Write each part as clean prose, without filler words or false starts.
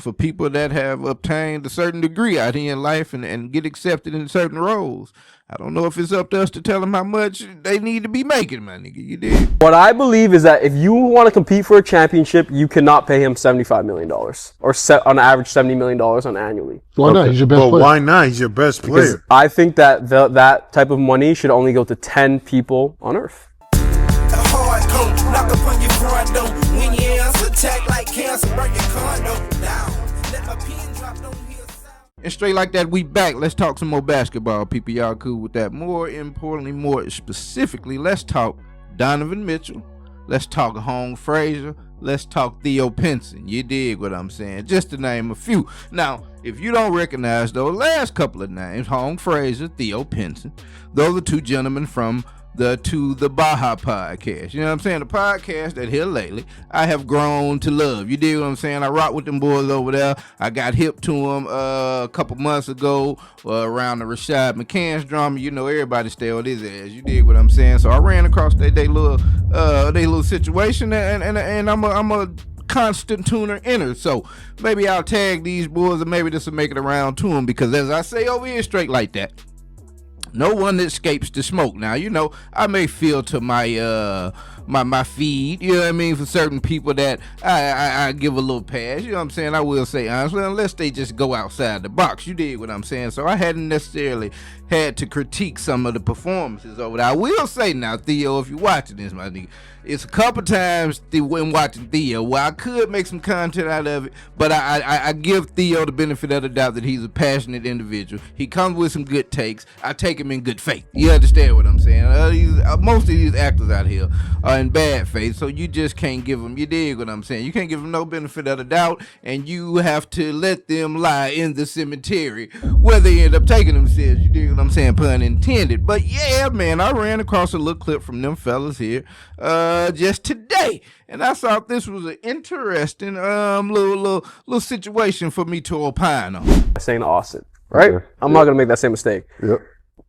for people that have obtained a certain degree out here in life and get accepted in certain roles. I don't know if it's up to us to tell them how much they need to be making, my nigga. You did. What I believe is that if you want to compete for a championship, you cannot pay him $75 million or on average $70 million on annually. Why not? He's your best player. Why not? He's your best player. Because I think that that type of money should only go to 10 people on Earth. And straight like that, we back. Let's talk some more basketball, people. Y'all cool with that? More importantly, more specifically, let's talk Donovan Mitchell. Let's talk Home Frazier. Let's talk Theo Pinson. You dig what I'm saying? Just to name a few. Now, if you don't recognize those last couple of names, Home Frazier, Theo Pinson, those are two gentlemen from the To The Baha podcast. You know what I'm saying? The podcast that here lately I have grown to love. You dig what I'm saying? I rock with them boys over there. I got hip to them a couple months ago around the Rashad McCann's drama. You know, everybody stay on his ass. You dig what I'm saying? So I ran across they little situation, and I'm a constant tuner inner. So maybe I'll tag these boys, and maybe this will make it around to them, because as I say over here, straight like that, no one escapes the smoke. Now, you know, I may feel to my my feed, you know what I mean, for certain people that I give a little pass, you know what I'm saying? I will say honestly, unless they just go outside the box. You dig what I'm saying? So I hadn't necessarily had to critique some of the performances over there. I will say now, Theo, if you're watching this, my nigga, it's a couple times when watching Theo where I could make some content out of it, but I give Theo the benefit of the doubt that he's a passionate individual. He comes with some good takes. I take him in good faith. You understand what I'm saying? Most of these actors out here are in bad faith, so you just can't give them, you dig what I'm saying? You can't give them no benefit of the doubt, and you have to let them lie in the cemetery where they end up taking themselves. You dig what I'm saying? Pun intended. But yeah, man, I ran across a little clip from them fellas here just today, and I thought this was an interesting little situation for me to opine on. Saying Austin, right? Okay. I'm not gonna make that same mistake. Yep.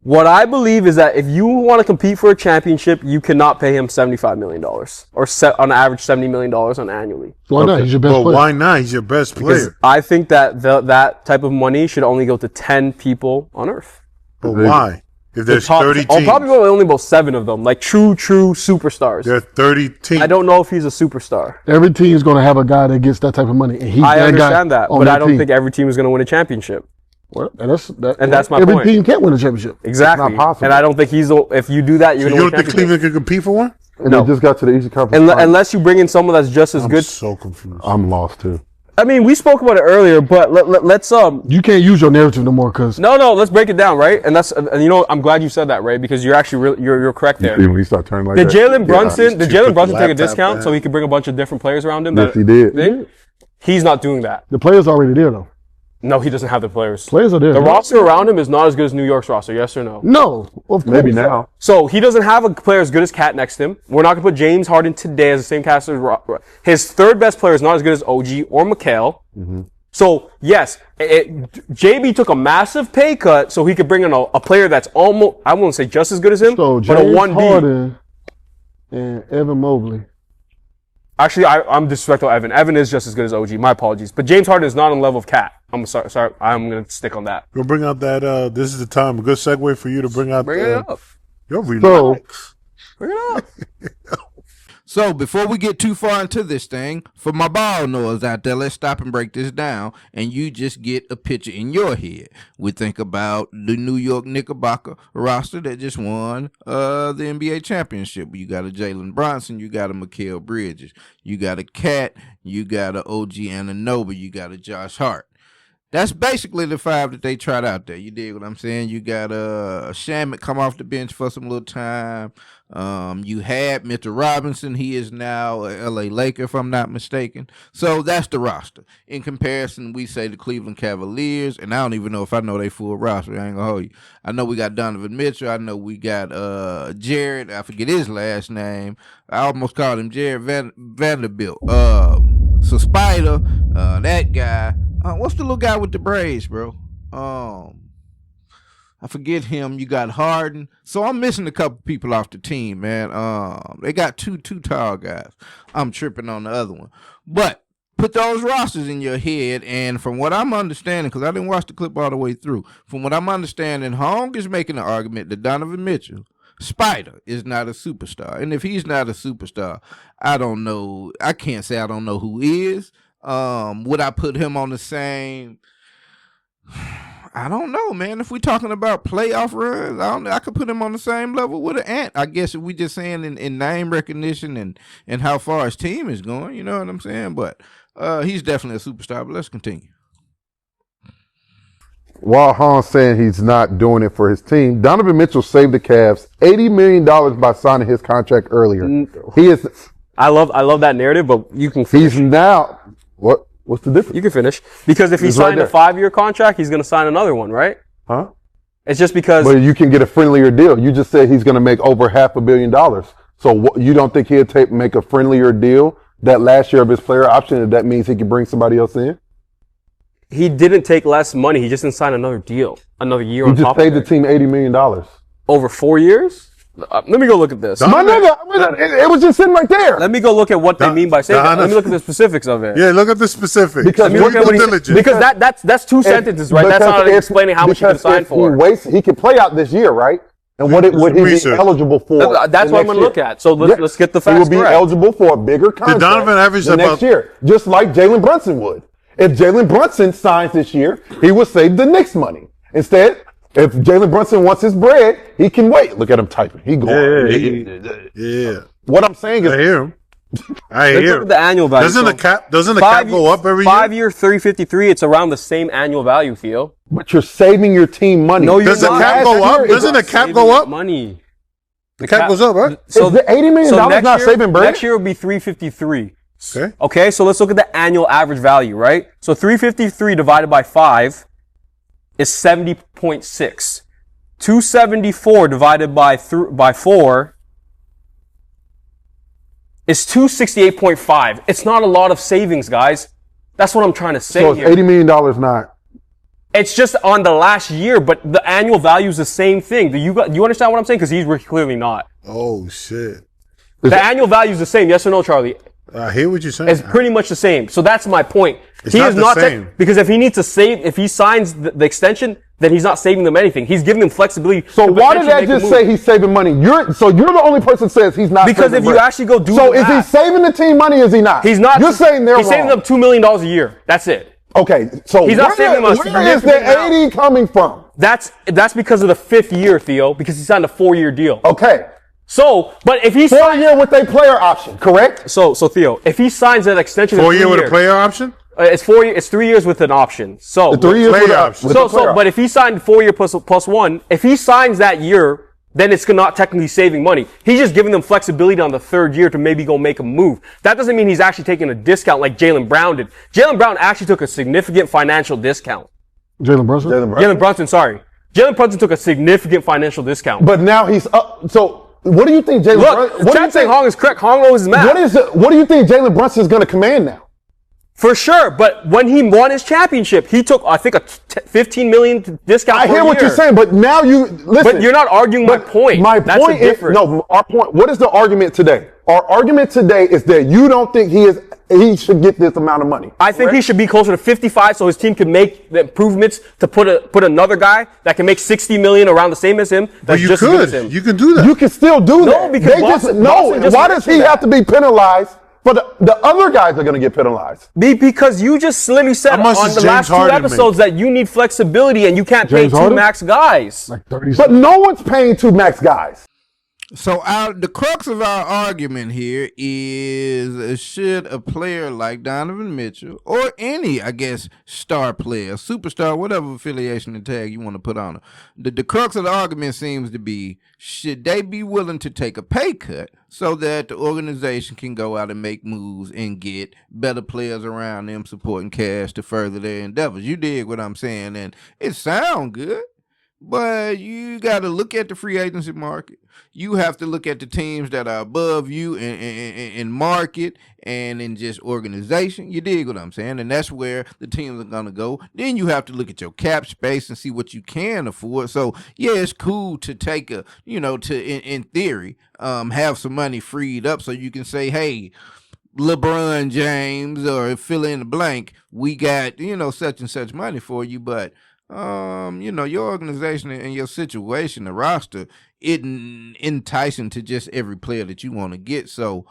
What I believe is that if you want to compete for a championship, you cannot pay him $75 million or on average $70 million on annually. Why not? He's your best player. Why not? He's your best player. Because I think that that type of money should only go to 10 people on Earth. But why? If there's 30 teams. Probably only about 7 of them, like true superstars. There are 30 teams. I don't know if he's a superstar. Every team is going to have a guy that gets that type of money. And I understand that, but I don't think every team is going to win a championship. Well, and that's my point. Every team can't win a championship. Exactly. It's not possible. And I don't think if you do that, you're going to win a championship. You don't think Cleveland can compete for one? And they just got to the Eastern Conference. Unless you bring in someone that's just as good. I'm so confused. I'm lost too. I mean, we spoke about it earlier, but let's You can't use your narrative no more, cause no, let's break it down, right? And you know, I'm glad you said that, right? Because you're actually you're correct there. when you start turning like Did that. Jalen Brunson take a laptop, discount man. so he could bring a bunch of different players around him? Yes, he did. He's not doing that. The players already there though. No, he doesn't have the players. Players are there. The roster around him is not as good as New York's roster. Yes or no? No, of course. Maybe now. So he doesn't have a player as good as Cat next to him. We're not gonna put James Harden today as the same cast as his third best player is not as good as OG or Mikal. Mm-hmm. So yes, JB took a massive pay cut so he could bring in a player that's almost, I won't say just as good as him, So but a James 1B. Harden and Evan Mobley. Actually, I'm disrespectful to Evan. Evan is just as good as OG. My apologies. But James Harden is not on the level of Cat. I'm sorry. I'm going to stick on that. We'll bring out that, this is the time, a good segue for you to bring out. Bring it up. Yo, relax. Bring it up. So before we get too far into this thing, for my ball knowers out there, let's stop and break this down, and you just get a picture in your head. We think about the New York Knickerbocker roster that just won the NBA championship. You got a Jalen Brunson, you got a Mikal Bridges, you got a Cat, you got a OG Anunoby, you got a Josh Hart. That's basically the 5 that they tried out there. You dig what I'm saying? You got Shamet come off the bench for some little time. You had Mr. Robinson. He is now a LA Laker, if I'm not mistaken. So that's the roster. In comparison, we say the Cleveland Cavaliers, and I don't even know if I know they full roster. I ain't gonna hold you. I know we got Donovan Mitchell. I know we got Jared. I forget his last name. I almost called him Jared Vanderbilt. So Spider, that guy. What's the little guy with the braids, bro? I forget him. You got Harden. So I'm missing a couple people off the team, man. They got two tall guys. I'm tripping on the other one. But put those rosters in your head, and from what I'm understanding, because I didn't watch the clip all the way through, from what I'm understanding, Hong is making the argument that Donovan Mitchell, Spider, is not a superstar. And if he's not a superstar, I don't know. I can't say I don't know who is. Would I put him on the same? I don't know, man. If we're talking about playoff runs, I could put him on the same level with an Ant. I guess if we just saying in name recognition and how far his team is going, you know what I'm saying? But he's definitely a superstar. But let's continue. While Han's saying he's not doing it for his team, Donovan Mitchell saved the Cavs $80 million by signing his contract earlier. He is. I love that narrative, but you can finish. He's now what? What's the difference? You can finish because if he He's signed right a 5-year contract, he's going to sign another one, right? Huh? It's just because. But you can get a friendlier deal. You just said he's going to make over $500 million. So you don't think he'll make a friendlier deal that last year of his player option? If that means he can bring somebody else in. He didn't take less money. He just didn't sign another deal, another year He on just top paid of the team $80 million. over 4 years. Let me go look at this. My nigga, it was just sitting right there. Let me go look at what they mean by saying that. Let me look at the specifics of it. Yeah, look at the specifics. Because Let me look at what because that's two sentences, right? That's not explaining how much he can sign for. He can play out this year, right? And what would he be eligible for? That's what I'm going to look at. So let's get the facts He would be correct. eligible for a bigger contract Donovan average the next about year, just like Jalen Brunson would. If Jalen Brunson signs this year, he will save the Knicks money. Instead, if Jalen Brunson wants his bread, he can wait. Look at him typing. He going. Yeah. What I'm saying is, I hear him. I Let's hear look at the annual value. Doesn't the cap go up every year? 5-year, 353. It's around the same annual value, Theo. but you're saving your team money. No, you're Does the not. cap go Last up? year, Doesn't the cap go up? Money. The cap goes up, right? So the $80 million next not year, saving bread? Next year will be 353. Okay. Okay, so let's look at the annual average value, right? So 353 divided by 5 is 70.6. 274 divided by 4 is 268.5. It's not a lot of savings, guys. That's what I'm trying to say So it's here. $80 million not. It's just on the last year, but the annual value is the same thing. Do you understand what I'm saying? Because he's clearly not. Oh, shit. The annual value is the same, yes or no, Charlie? I hear what you're saying. It's pretty much the same. So that's my point. It's not the same. Because if he needs to save, if he signs the extension, then he's not saving them anything. He's giving them flexibility. So to why did potentially that make a just move. say he's saving money? You're the only person that says he's not Because saving if you bread. actually go do So the is he math- saving the team money? Is he not? He's not. You're saying they're He's wrong. saving them $2 million a year. That's it. Okay, so He's not saving them a where is the significant amount. 80 coming from? That's because of the 5th year, Theo, because he signed a 4-year deal. Okay. So, but if he 4 signs, year with a player option, correct? so Theo, if he signs that extension, 4 of year 3 with a years, player option? It's 4 years. It's 3 years with an option. So The 3 years player with a option. with a player but option. if he signed 4 year plus 1, if he signs that year, then it's not technically saving money. He's just giving them flexibility on the 3rd year to maybe go make a move. That doesn't mean he's actually taking a discount like Jaylen Brown did. Jaylen Brown actually took a significant financial discount. Jalen Brunson? Jalen Brunson, sorry. Jalen Brunson took a significant financial discount. But now he's up. So what do you think Jalen Brunson? Look, chat saying Hong is correct. Hong knows his math. What do you think Jalen Brunson is going to command now? For sure, but when he won his championship, he took, I think, a $15 million discount. I hear what you're saying, but now you listen. But you're not arguing my point. My That's point is no. Our point. What is the argument today? Our argument today is that you don't think he should get this amount of money. I think he should be closer to 55, so his team can make the improvements to put another guy that can make $60 million around the same as him. But That's you just as good as could. him. You can do that. You can still do that. No, because Boston just why does he mentioned have to be penalized? For the other guys are going to get penalized. Because you just slimly said How much on does the James last 2 Harden episodes that you need flexibility and you can't pay James 2 Harden? max guys. Like 30 But no one's paying 2 max guys. So the crux of our argument here is should a player like Donovan Mitchell or any, I guess, star player, superstar, whatever affiliation and tag you want to put on it, the crux of the argument seems to be should they be willing to take a pay cut so that the organization can go out and make moves and get better players around them supporting cash to further their endeavors. You dig what I'm saying? And it sounds good. But you got to look at the free agency market. You have to look at the teams that are above you in market and in just organization. You dig what I'm saying? And that's where the teams are going to go. Then you have to look at your cap space and see what you can afford. So, yeah, it's cool to take in theory, have some money freed up so you can say, hey, LeBron James or fill in the blank, we got, such and such money for you, but your organization and your situation, the roster, isn't enticing to just every player that you want to get. So,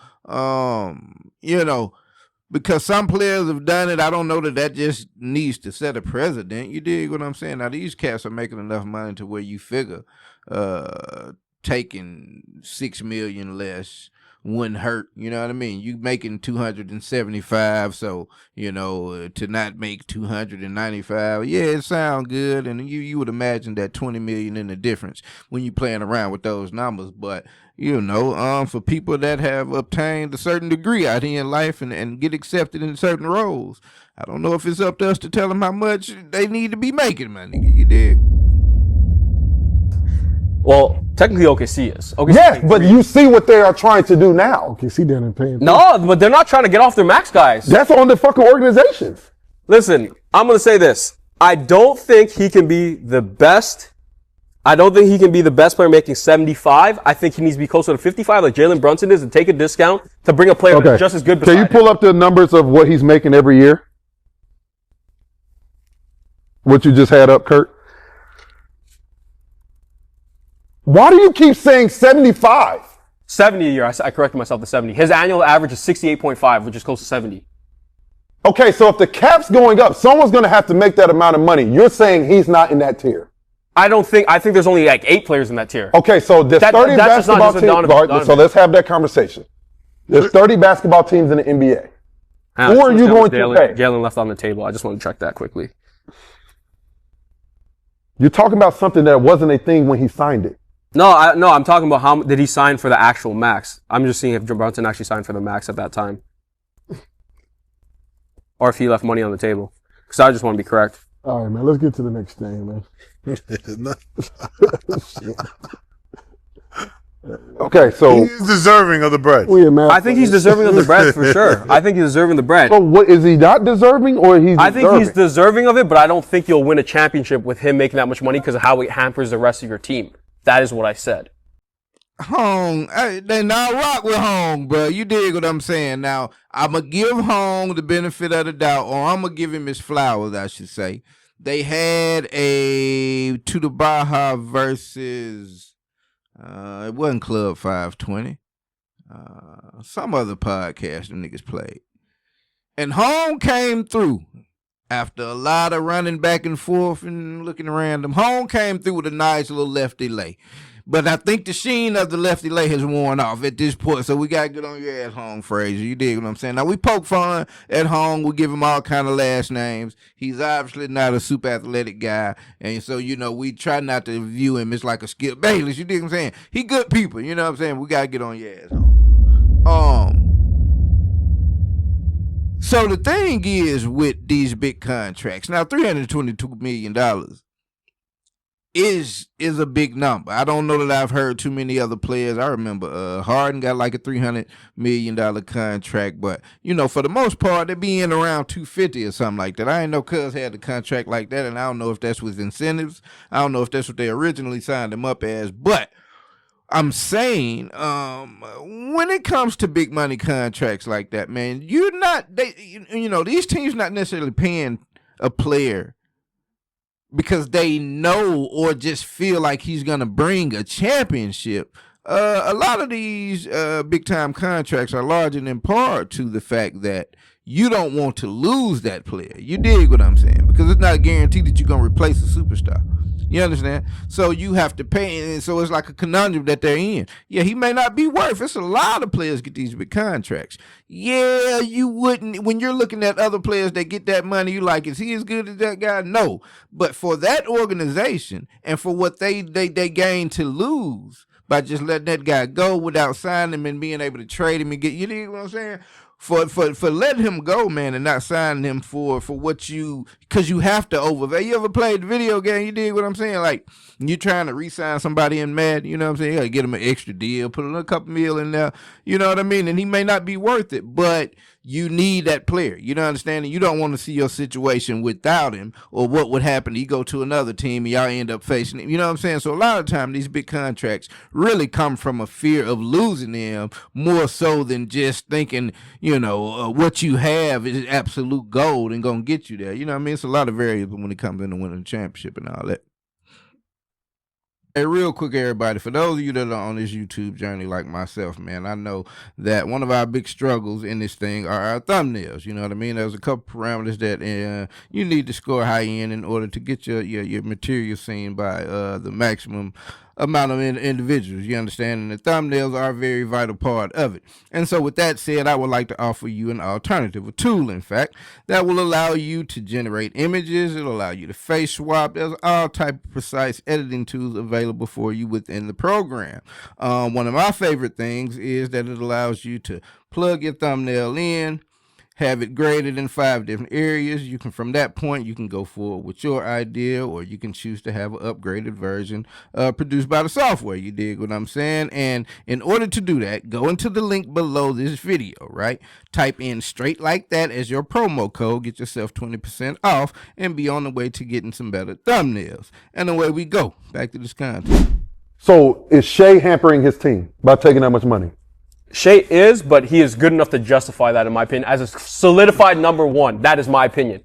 because some players have done it, I don't know that just needs to set a precedent. You dig what I'm saying? Now, these cats are making enough money to where you figure taking $6 million less wouldn't hurt. You know what I mean? You making 275, so to not make 295, yeah, it sounds good, and you would imagine that 20 million in the difference when you playing around with those numbers. But for people that have obtained a certain degree out here in life and get accepted in certain roles, I don't know if it's up to us to tell them how much they need to be making money. You dig? Well, technically OKC is. Yes, but you see what they are trying to do now. OKC down and paying. No, but they're not trying to get off their max guys. That's on the fucking organizations. Listen, I'm going to say this. I don't think he can be the best. I don't think he can be the best player making 75. I think he needs to be closer to 55 like Jalen Brunson is and take a discount to bring a player that's just as good beside Can you pull up the numbers of what he's making every year? What you just had up, Kurt? Why do you keep saying 75? 70 a year. I corrected myself to 70. His annual average is 68.5, which is close to 70. Okay, so if the cap's going up, someone's going to have to make that amount of money. You're saying he's not in that tier. I think there's only like 8 players in that tier. Okay, so there's 30 basketball teams. Donovan. So let's have that conversation. There's 30 basketball teams in the NBA. Who are you going to pay? Jalen left on the table. I just want to check that quickly. You're talking about something that wasn't a thing when he signed it. No, I'm talking about how did he sign for the actual max. I'm just seeing if Brunson actually signed for the max at that time. Or if he left money on the table. Because I just want to be correct. All right, man. Let's get to the next thing, man. Okay, so he's deserving of the bread. I think he's deserving of the bread for sure. I think he's deserving of the bread. So what is he not deserving, or he's? I think he's deserving of it, but I don't think you'll win a championship with him making that much money because of how it hampers the rest of your team. That is what I said. Hong, they not rock with Hong, bro. You dig what I'm saying? Now, I'm going to give Hong the benefit of the doubt, or I'm going to give him his flowers, I should say. They had a To The Baha versus, it wasn't Club 520. Some other podcast them niggas played. And Hong came through. After a lot of running back and forth and looking random, Home came through with a nice little lefty lay. But I think the sheen of the lefty lay has worn off at this point, so we got to get on your ass, Home Frazier. You dig what I'm saying? Now, we poke fun at Home. We give him all kind of last names. He's obviously not a super athletic guy, and so, we try not to view him as like a Skip Bayless. You dig what I'm saying? He good people. You know what I'm saying? We got to get on your ass, Home. So the thing is with these big contracts, now $322 million is a big number. I don't know that I've heard too many other players. I remember Harden got like a $300 million contract, but for the most part, they be in around 250 or something like that. I ain't know Cuz had a contract like that, and I don't know if that's with incentives. I don't know if that's what they originally signed him up as, but I'm saying, when it comes to big money contracts like that, man, these teams not necessarily paying a player because they know or just feel like he's going to bring a championship. A lot of these big time contracts are largely in part to the fact that you don't want to lose that player. You dig what I'm saying? Because it's not a guarantee that you're going to replace a superstar. You understand? So you have to pay, and so it's like a conundrum that they're in. Yeah, he may not be worth. It's a lot of players get these big contracts. Yeah, you wouldn't, when you're looking at other players that get that money, you like, is he as good as that guy? No. But for that organization and for what they gain to lose by just letting that guy go without signing him and being able to trade him and get, you know what I'm saying? For letting him go, man, and not signing him for what because you have to overpay. You ever played the video game? You dig what I'm saying? Like, you're trying to re-sign somebody in Madden, you know what I'm saying? You gotta get him an extra deal, put a couple mil in there, you know what I mean? And he may not be worth it, but you need that player. You know, understanding? You don't want to see your situation without him, or what would happen. You go to another team and y'all end up facing him. You know what I'm saying? So a lot of times these big contracts really come from a fear of losing them more so than just thinking, what you have is absolute gold and gonna get you there. You know what I mean? It's a lot of variables when it comes into winning the championship and all that. Hey, real quick, everybody, for those of you that are on this YouTube journey like myself, man, I know that one of our big struggles in this thing are our thumbnails. You know what I mean? There's a couple parameters that you need to score high in order to get your material seen by the maximum amount of individuals. You understand? And the thumbnails are a very vital part of it. And so with that said, I would like to offer you an alternative, a tool, in fact, that will allow you to generate images. It'll allow you to face swap. There's all type of precise editing tools available for you within the program. One of my favorite things is that it allows you to plug your thumbnail in, have it graded in 5 different areas. You can, from that point, you can go forward with your idea, or you can choose to have an upgraded version produced by the software. You dig what I'm saying? And in order to do that, go into the link below this video, right? Type in straight like that as your promo code, get yourself 20% off, and be on the way to getting some better thumbnails. And away we go. Back to this content. So is Shea hampering his team by taking that much money? Shea is, but he is good enough to justify that, in my opinion, as a solidified number one. That is my opinion.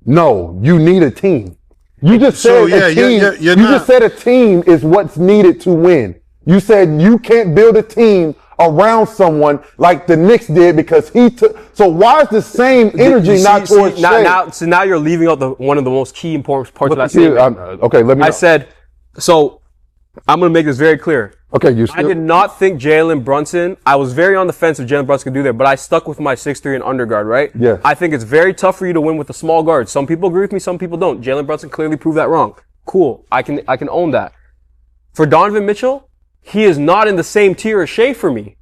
No, you need a team. You just said a team. You're you not. just said a team is what's needed to win. You said you can't build a team around someone like the Knicks did because he took. So why is the same energy not towards Shea? Now you're leaving out one of the most key important parts of that Here, statement. okay, let me know. I said, so I'm going to make this very clear. Okay, I did not think Jalen Brunson, I was very on the fence if Jalen Brunson could do that, but I stuck with my 6'3" and underguard, right? Yes. I think it's very tough for you to win with a small guard. Some people agree with me, some people don't. Jalen Brunson clearly proved that wrong. Cool. I can own that. For Donovan Mitchell, he is not in the same tier as Shea for me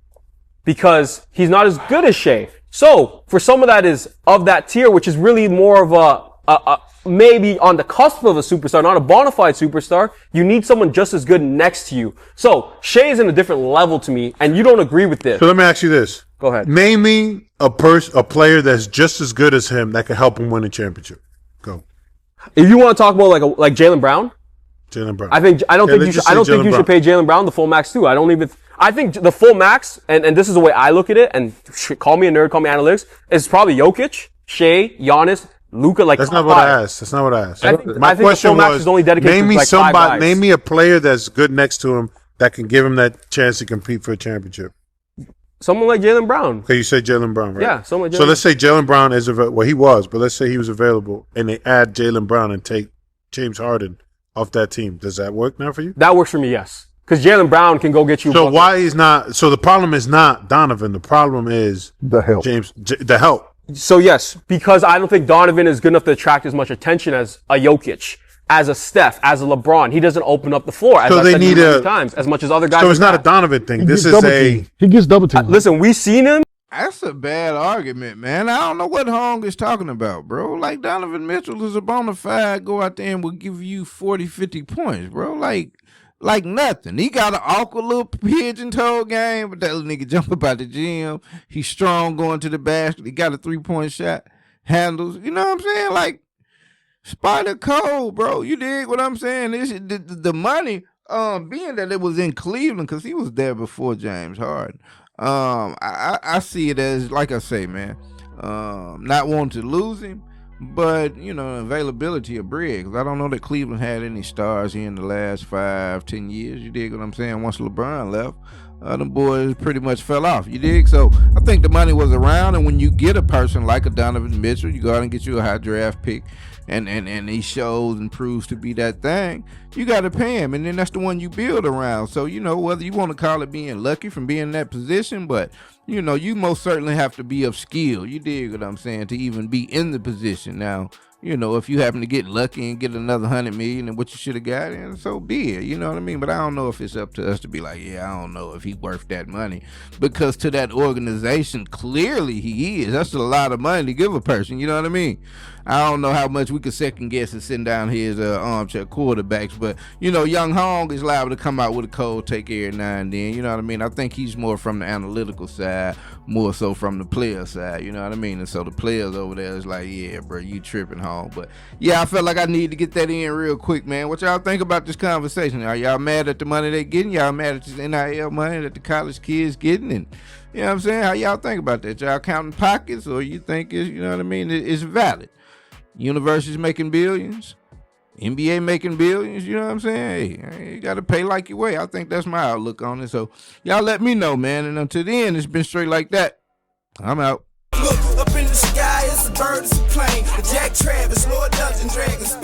because he's not as good as Shea. So, for some of that is of that tier, which is really more of a maybe on the cusp of a superstar, not a bona fide superstar, you need someone just as good next to you. So, Shea is in a different level to me, and you don't agree with this. So let me ask you this. Go ahead. Name me a player that's just as good as him that could help him win a championship. Go. If you want to talk about like Jaylen Brown, Jaylen Brown. I don't think you should pay Jaylen Brown the full max too. I think the full max, and this is the way I look at it, and call me a nerd, call me analytics, is probably Jokic, Shea, Giannis, Luka, like That's not what I asked. That's not what I asked. I think My the question full max was, is only dedicated name to me like 5 guys. name me a player that's good next to him that can give him that chance to compete for a championship. Someone like Jaylen Brown. Okay, you said Jaylen Brown, right? Yeah, someone like So Jaylen. let's say Jaylen Brown is available. Well, he was, but let's say he was available, and they add Jaylen Brown and take James Harden off that team. Does that work now for you? That works for me, yes. Because Jaylen Brown can go get you. So why he's not? So the problem is not Donovan. The problem is The help. the help. So yes, because I don't think Donovan is good enough to attract as much attention as a Jokic, as a Steph, as a LeBron. He doesn't open up the floor as So I they said need many times as much as other guys. So it's not a have. Donovan thing. He This gets is double a. teamed. He gets double teamed. Listen, we seen him. That's a bad argument, man. I don't know what Hong is talking about, bro. Like, Donovan Mitchell is a bona fide, go out there and will give you 40, 50 points, bro. Like nothing. He got an awkward little pigeon-toe game, but that little nigga jump up out the gym. He's strong going to the basket. He got a 3-point shot. Handles. You know what I'm saying? Like, Spider Code, bro. You dig what I'm saying? This the money, being that it was in Cleveland, because he was there before James Harden. I see it as, like I say, man, not wanting to lose him, but, availability of bread. Because I don't know that Cleveland had any stars here in the last 5-10 years. You dig what I'm saying? Once LeBron left, them boys pretty much fell off. You dig? So I think the money was around, and when you get a person like a Donovan Mitchell, you go out and get you a high draft pick, and he shows and proves to be that thing, you got to pay him, and then that's the one you build around. So, whether you want to call it being lucky from being in that position, but, you most certainly have to be of skill. You dig what I'm saying? To even be in the position. Now, if you happen to get lucky and get another $100 million and what you should have got, and so be it. You know what I mean? But I don't know if it's up to us to be like, yeah, I don't know if he's worth that money, because to that organization, clearly he is. That's a lot of money to give a person. You know what I mean? I don't know how much we could second guess and sitting down here as armchair quarterbacks, but young Hong is liable to come out with a cold take every now and then. You know what I mean? I think he's more from the analytical side, more so from the player side. You know what I mean? And so the players over there is like, yeah, bro, you tripping, Hong. But yeah, I felt like I need to get that in real quick, man. What y'all think about this conversation? Are y'all mad at the money they getting? Y'all mad at this NIL money that the college kids getting? And you know what I'm saying? How y'all think about that? Y'all counting pockets, or you think it's, you know what I mean, it's valid? Universities making billions, NBA making billions, you know what I'm saying? Hey, you got to pay like your way. I think that's my outlook on it. So y'all let me know, man. And until then, it's been straight like that. I'm out. Look, up in the sky, it's a bird, it's a plane. Jack Travis, Lord Dungeons and Dragons.